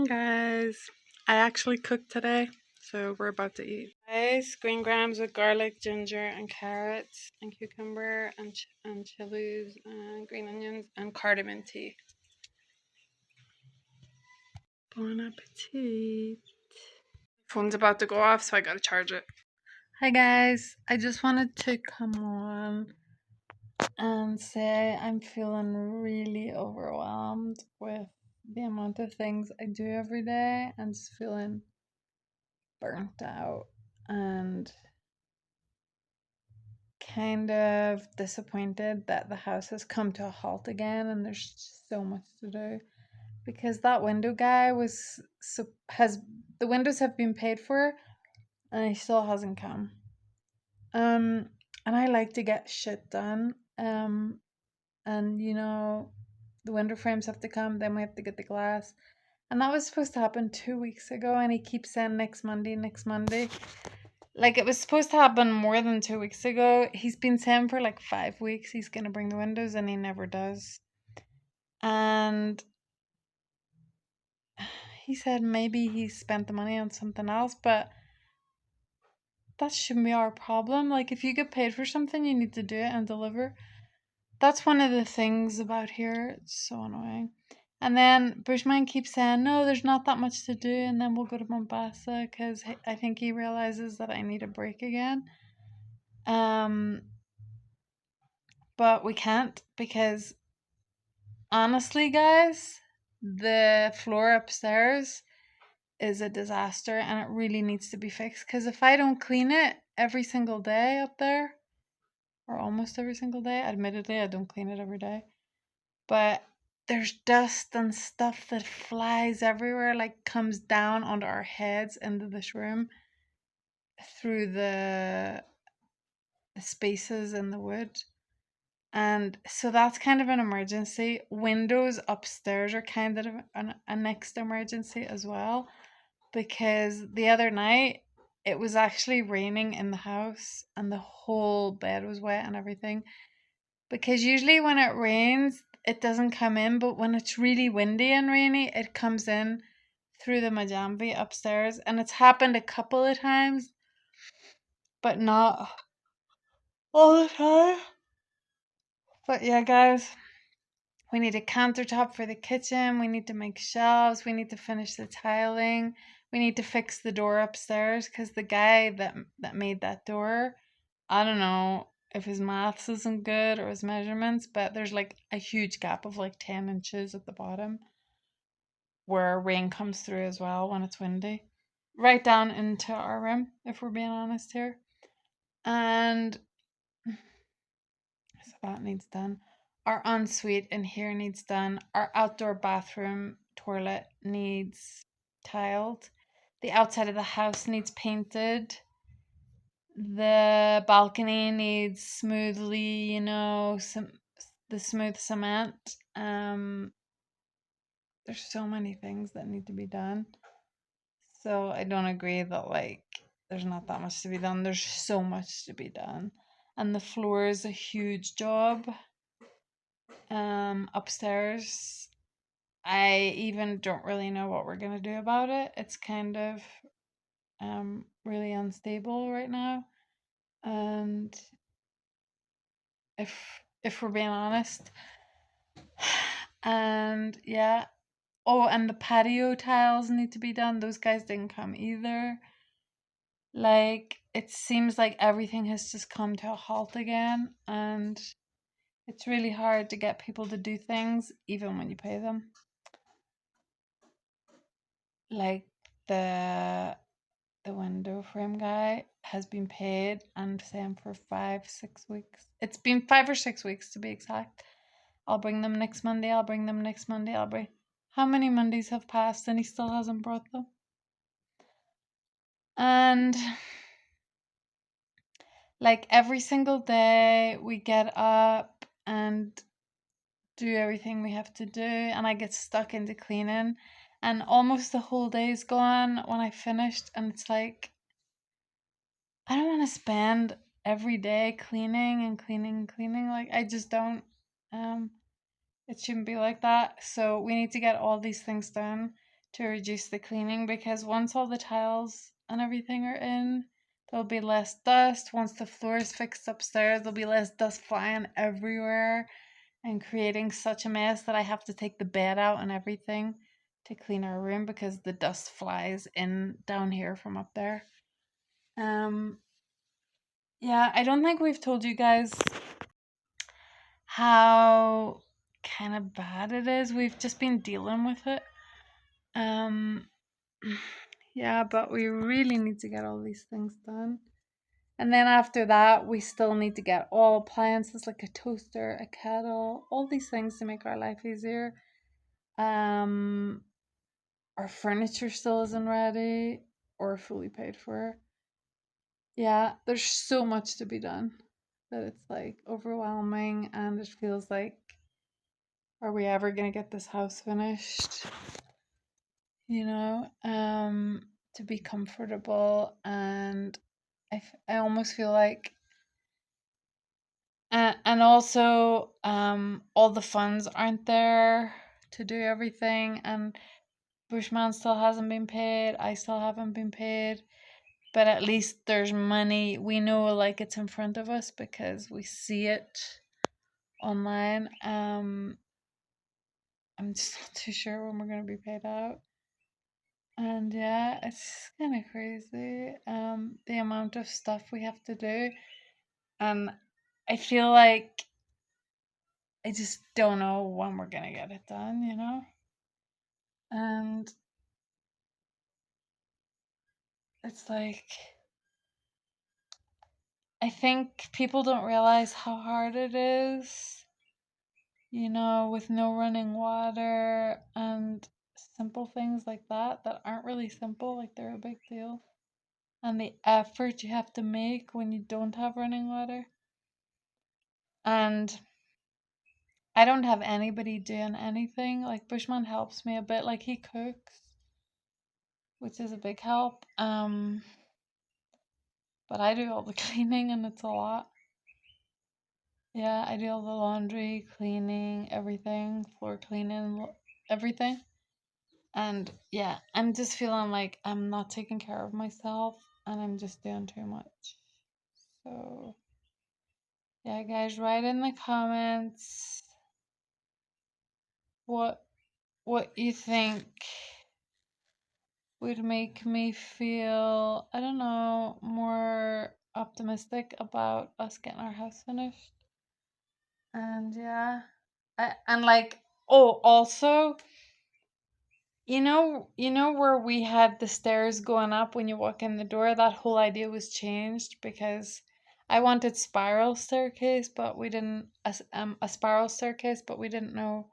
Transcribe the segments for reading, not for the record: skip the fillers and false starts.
Guys. I actually cooked today, so we're about to eat. Guys, green grams with garlic, ginger, and carrots, and cucumber, and chilies, and green onions, and cardamom tea. Bon appetit. Phone's about to go off, so I gotta charge it. Hi guys, I just wanted to come on and say I'm feeling really overwhelmed with the amount of things I do every day and just feeling burnt out and kind of disappointed that the house has come to a halt again and there's so much to do because that window guy has the windows have been paid for and he still hasn't come. um and I like to get shit done, and the window frames have to come, then we have to get the glass, and that was supposed to happen 2 weeks ago, and he keeps saying next Monday, next Monday. Like, it was supposed to happen more than 2 weeks ago. He's been saying for like 5 weeks he's gonna bring the windows, and he never does. And he said maybe he spent the money on something else, but that shouldn't be our problem. Like, if you get paid for something, you need to do it and deliver. That's one of the things about here. It's so annoying. And then Bushman keeps saying, no, there's not that much to do, and then we'll go to Mombasa because I think he realizes that I need a break again. But we can't because honestly, guys, the floor upstairs is a disaster and it really needs to be fixed. Because if I don't clean it every single day up there, or almost every single day, admittedly, I don't clean it every day, but there's dust and stuff that flies everywhere, like comes down onto our heads into this room through the spaces in the wood. And so that's kind of an emergency. Windows upstairs are kind of a next emergency as well, because the other night it was actually raining in the house and the whole bed was wet and everything. Because usually when it rains, it doesn't come in, but when it's really windy and rainy, it comes in through the Majambi upstairs. And it's happened a couple of times, but not all the time. But yeah, guys, we need a countertop for the kitchen. We need to make shelves. We need to finish the tiling. We need to fix the door upstairs because the guy that made that door, I don't know if his maths isn't good or his measurements, but there's like a huge gap of like 10 inches at the bottom where rain comes through as well when it's windy. Right down into our room, if we're being honest here. And so that needs done. Our ensuite in here needs done. Our outdoor bathroom toilet needs tiled. The outside of the house needs painted. The balcony needs smoothly, the smooth cement. There's so many things that need to be done. So I don't agree that like there's not that much to be done. There's so much to be done. And the floor is a huge job. Upstairs, I even don't really know what we're gonna do about it. It's kind of really unstable right now. And if we're being honest. And yeah. Oh, and the patio tiles need to be done. Those guys didn't come either. Like, it seems like everything has just come to a halt again, and it's really hard to get people to do things even when you pay them. Like, the window frame guy has been paid and same for 5-6 weeks. It's been 5 or 6 weeks to be exact. I'll bring them next Monday. I'll bring them next Monday. I'll bring. How many Mondays have passed and he still hasn't brought them? And like every single day we get up and do everything we have to do, and I get stuck into cleaning, and almost the whole day's gone when I finished, and it's like I don't want to spend every day cleaning and cleaning and cleaning. Like, I just don't. It shouldn't be like that. So we need to get all these things done to reduce the cleaning, because once all the tiles and everything are in, there'll be less dust. Once the floor is fixed upstairs, there'll be less dust flying everywhere and creating such a mess that I have to take the bed out and everything to clean our room because the dust flies in down here from up there. Um yeah, I don't think we've told you guys how kind of bad it is. We've just been dealing with it. Um yeah, but we really need to get all these things done. And then after that, we still need to get all appliances like a toaster, a kettle, all these things to make our life easier. Um our furniture still isn't ready or fully paid for. Yeah, there's so much to be done that it's like overwhelming, and it feels like, are we ever gonna get this house finished? You know, to be comfortable, and I almost feel like, and also, all the funds aren't there to do everything, and Bushman still hasn't been paid. I still haven't been paid. But at least there's money. We know like it's in front of us because we see it online. I'm just not too sure when we're gonna be paid out. And yeah, it's kind of crazy. The amount of stuff we have to do, and I feel like I just don't know when we're gonna get it done. And it's like, I think people don't realize how hard it is, with no running water and simple things like that aren't really simple, like they're a big deal. And the effort you have to make when you don't have running water. And I don't have anybody doing anything. Like Bushman helps me a bit, like he cooks, which is a big help. But I do all the cleaning and it's a lot. Yeah, I do all the laundry, cleaning, everything, floor cleaning, everything. And yeah, I'm just feeling like I'm not taking care of myself and I'm just doing too much. So, yeah, guys, write in the comments what you think would make me feel, I don't know, more optimistic about us getting our house finished. And yeah, and like, oh, also, you know where we had the stairs going up when you walk in the door? That whole idea was changed because I wanted spiral staircase, but we didn't a spiral staircase, but we didn't know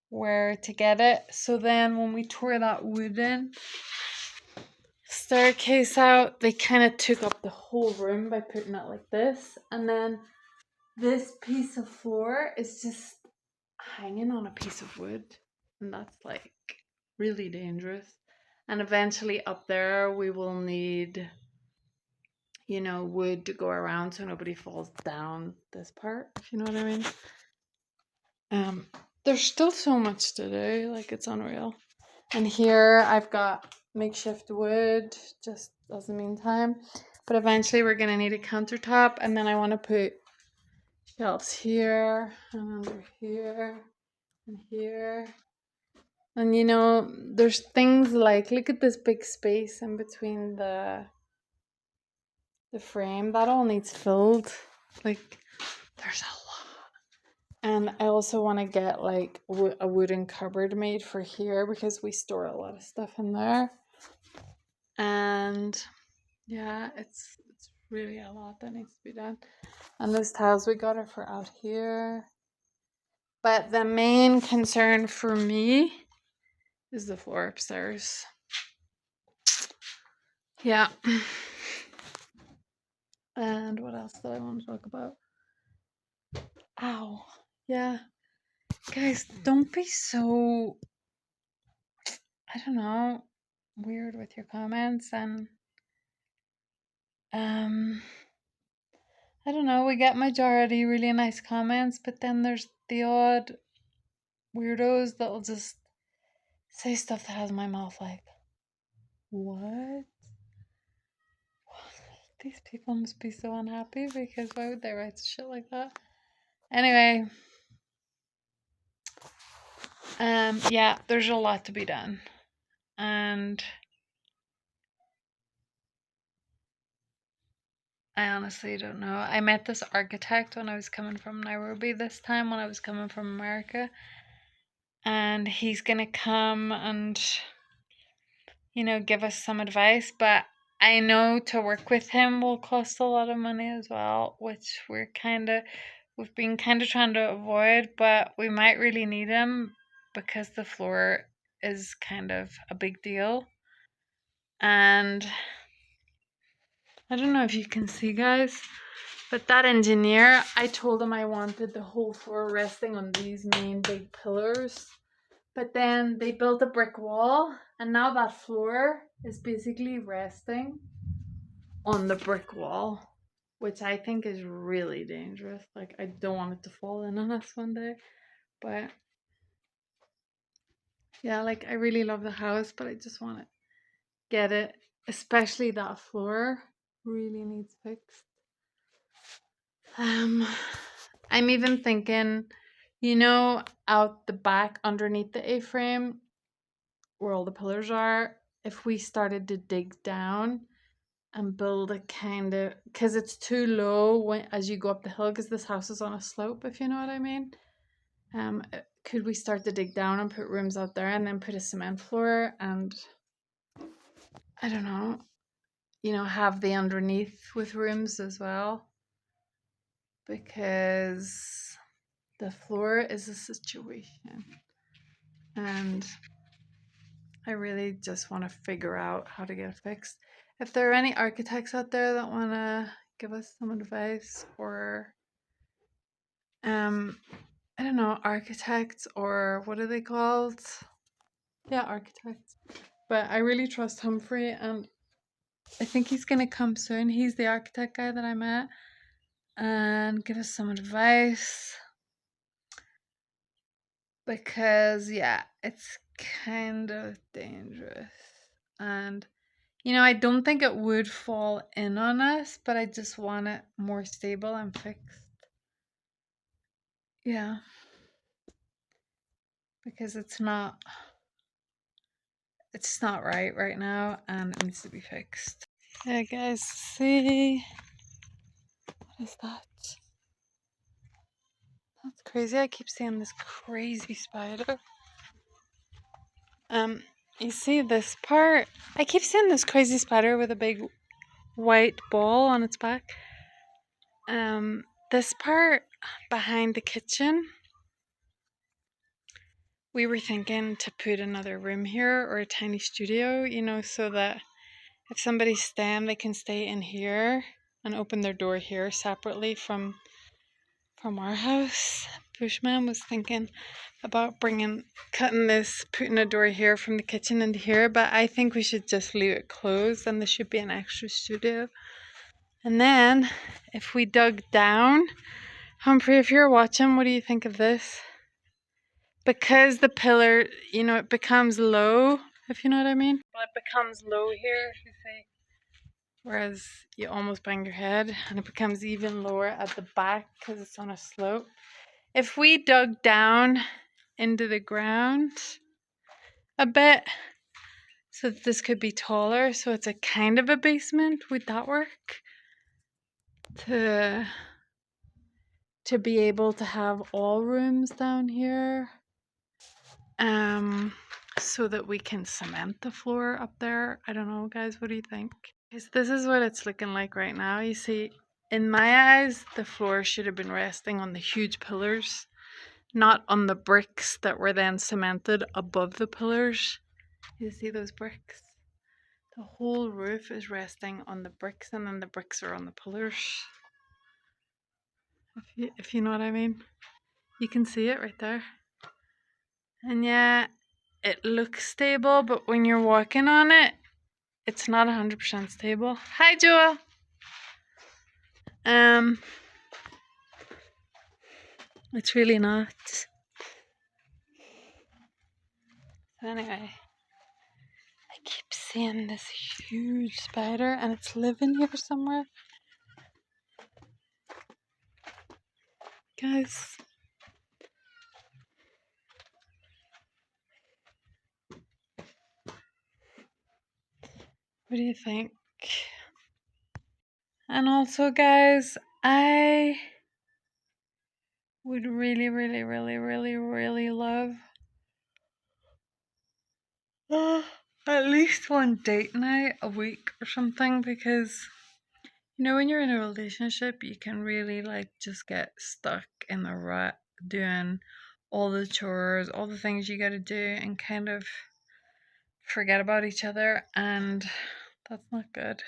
where to get it. So then when we tore that wooden staircase out, they kind of took up the whole room by putting it like this, and then this piece of floor is just hanging on a piece of wood, and that's like really dangerous. And eventually up there we will need, wood to go around so nobody falls down this part, if you know what I mean. Um, there's still so much to do, like it's unreal. And here I've got makeshift wood just as the meantime. But eventually we're gonna need a countertop, and then I want to put shelves here and under here and here. And there's things like, look at this big space in between the frame. That all needs filled. Like, there's a lot. And I also want to get like a wooden cupboard made for here because we store a lot of stuff in there. And yeah, it's really a lot that needs to be done. And those tiles we got are for out here. But the main concern for me is the floor upstairs. Yeah. And what else did I want to talk about? Ow. Yeah. Guys, don't be so, I don't know, weird with your comments. And I don't know, we get majority really nice comments, but then there's the odd weirdos that'll just say stuff that has my mouth like, what? These people must be so unhappy because why would they write shit like that? Anyway, yeah, there's a lot to be done. And I honestly don't know. I met this architect when I was coming from Nairobi this time, when I was coming from America. And he's going to come and, give us some advice. But I know to work with him will cost a lot of money as well, which we've been kind of trying to avoid, but we might really need him because the floor is kind of a big deal. And I don't know if you can see, guys, but that engineer, I told him I wanted the whole floor resting on these main big pillars. But then they built a brick wall, and now that floor is basically resting on the brick wall, which I think is really dangerous. Like, I don't want it to fall in on us one day. But yeah, like, I really love the house, but I just want to get it, especially that floor really needs fixed. I'm even thinking, out the back underneath the A-frame where all the pillars are, if we started to dig down and build a kind of, because it's too low as you go up the hill, because this house is on a slope, if you know what I mean. Could we start to dig down and put rooms out there and then put a cement floor and, I don't know, have the underneath with rooms as well? Because the floor is a situation. And I really just want to figure out how to get it fixed. If there are any architects out there that want to give us some advice, or I don't know, architects, or what are they called? Yeah, architects. But I really trust Humphrey, and I think he's gonna come soon. He's the architect guy that I met, and give us some advice. Because yeah, it's kind of dangerous. And I don't think it would fall in on us, but I just want it more stable and fixed. Yeah. Because it's not right now, and it needs to be fixed. Yeah, guys, see? What is that? That's crazy. I keep seeing this crazy spider. You see this part? I keep seeing this crazy spider with a big white ball on its back. This part behind the kitchen, we were thinking to put another room here or a tiny studio, so that if somebody's staying, they can stay in here and open their door here separately from our house. Bushman was thinking about cutting this, putting a door here from the kitchen into here, but I think we should just leave it closed, and there should be an extra studio. And then if we dug down, Humphrey, if you're watching, what do you think of this? Because the pillar, it becomes low, if you know what I mean. Well, it becomes low here, if you see. Whereas you almost bang your head, and it becomes even lower at the back because it's on a slope. If we dug down into the ground a bit, so that this could be taller, so it's a kind of a basement, would that work? To be able to have all rooms down here, so that we can cement the floor up there. I don't know, guys, what do you think? Because this is what it's looking like right now. You see, in my eyes, the floor should have been resting on the huge pillars, not on the bricks that were then cemented above the pillars. You see those bricks? The whole roof is resting on the bricks, and then the bricks are on the pillars. If you know what I mean. You can see it right there. And yeah, it looks stable, but when you're walking on it, it's not 100% stable. Hi, Joel. It's really not. Anyway, I keep seeing this huge spider and it's living here somewhere. Guys, what do you think? And also, guys, I would really, really, really, really, really love at least one date night a week or something, because you know when you're in a relationship you can really like just get stuck in the rut doing all the chores, all the things you gotta do, and kind of forget about each other, and that's not good.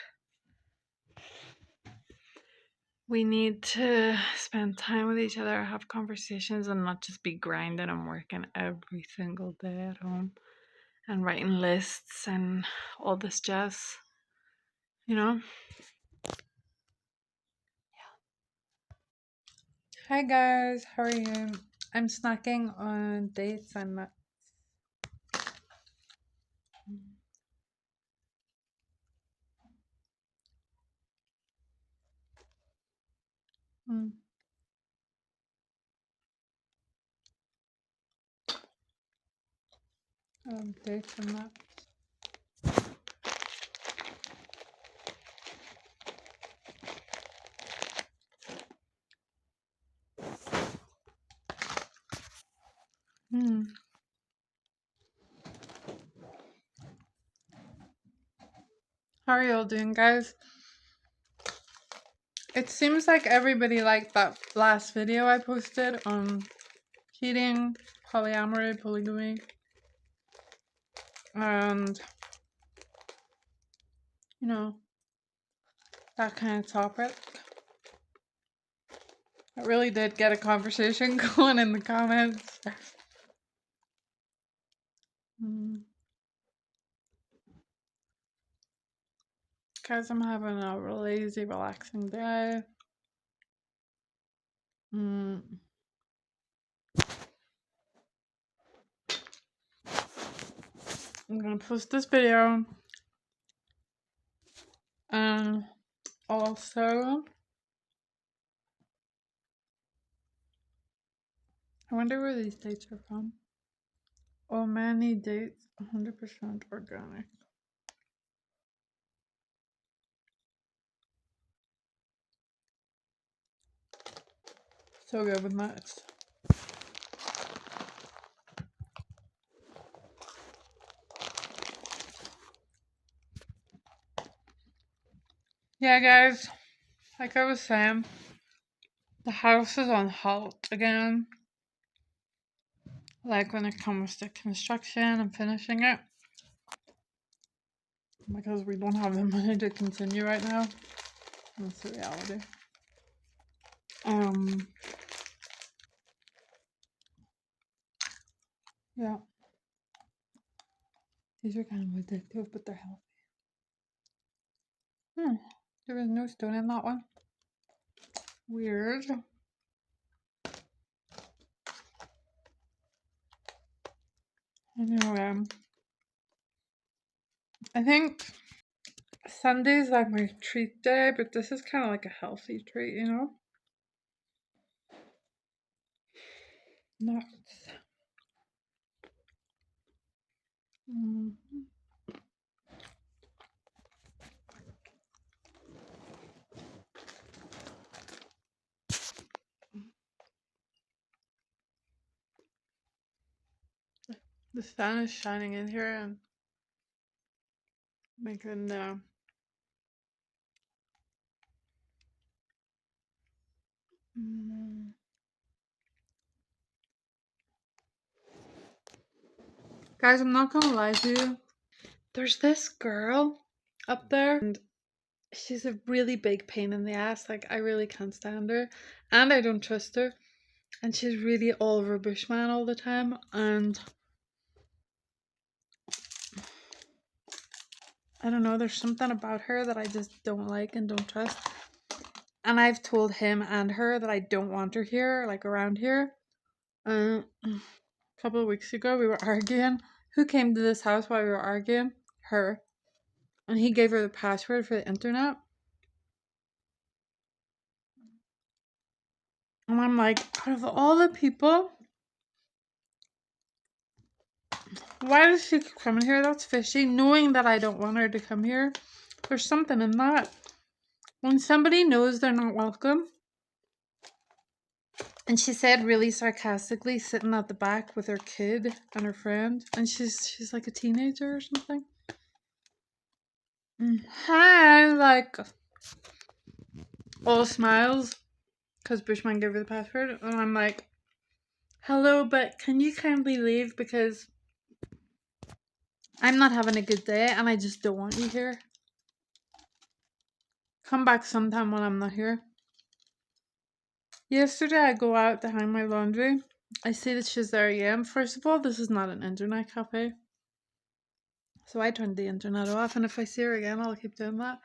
We need to spend time with each other, have conversations, and not just be grinding and working every single day at home and writing lists and all this jazz, you know? Hi guys, how are you? I'm snacking on dates and nuts. Mm, dates and nuts. Mm. How are y'all doing, guys? It seems like everybody liked that last video I posted on cheating, polyamory, polygamy, and you know, that kind of topic. It really did get a conversation going in the comments. Mm. Guys, I'm having a lazy, relaxing day. Mm. I'm gonna post this video, and also I wonder where these dates are from. Oh, many dates, 100% organic. So good with nuts. Yeah, guys, like I was saying, the house is on halt again. Like when it comes to construction and finishing it. Because we don't have the money to continue right now. That's the reality. Yeah. These are kind of addictive, but they're healthy. There was no stone in that one. Weird. Anyway, I think Sunday's like my treat day, but this is kind of like a healthy treat, you know? Nuts. The sun is shining in here and making the Guys, I'm not gonna lie to you. There's this girl up there, and she's a really big pain in the ass. Like, I really can't stand her, and I don't trust her. And she's really all over Bushman all the time, and I don't know, there's something about her that I just don't like and don't trust. And I've told him and her that I don't want her here, like around here. A couple of weeks ago, we were arguing, Who came to this house while we were arguing? Her. And he gave her the password for the internet. And I'm like, out of all the people, why does she keep coming here? That's fishy. Knowing that I don't want her to come here. There's something in that. When somebody knows they're not welcome. And she said really sarcastically, sitting at the back with her kid and her friend. And she's like a teenager or something. Hi, like all smiles. Because Bushman gave her the password. And I'm like, hello, but can you kindly leave? Because I'm not having a good day and I just don't want you here. Come back sometime when I'm not here. Yesterday I go out to hang my laundry. I see that she's there again. First of all, this is not an internet cafe. So I turned the internet off, and if I see her again, I'll keep doing that.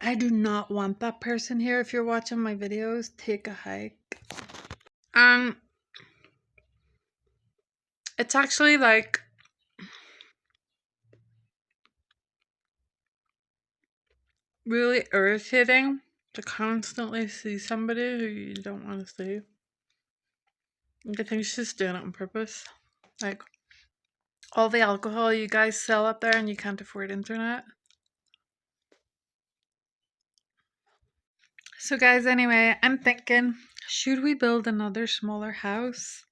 I do not want that person here. If you're watching my videos, take a hike. It's actually like really irritating to constantly see somebody who you don't want to see. I think she's doing it on purpose. Like, all the alcohol you guys sell up there and you can't afford internet. So guys, anyway, I'm thinking, should we build another smaller house?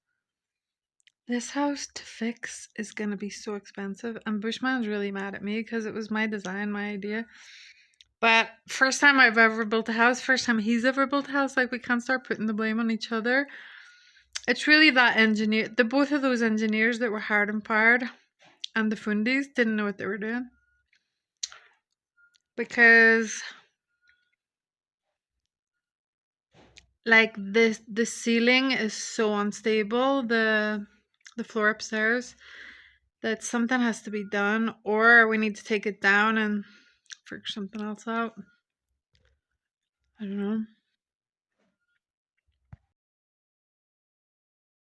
This house to fix is going to be so expensive, and Bushman's really mad at me because it was my design, my idea. But first time I've ever built a house, first time he's ever built a house, like we can't start putting the blame on each other. It's really that engineer, both of those engineers that were hired and fired, and the fundies didn't know what they were doing. Because like the ceiling is so unstable, the floor upstairs, that something has to be done, or we need to take it down and figure something else out. I don't know.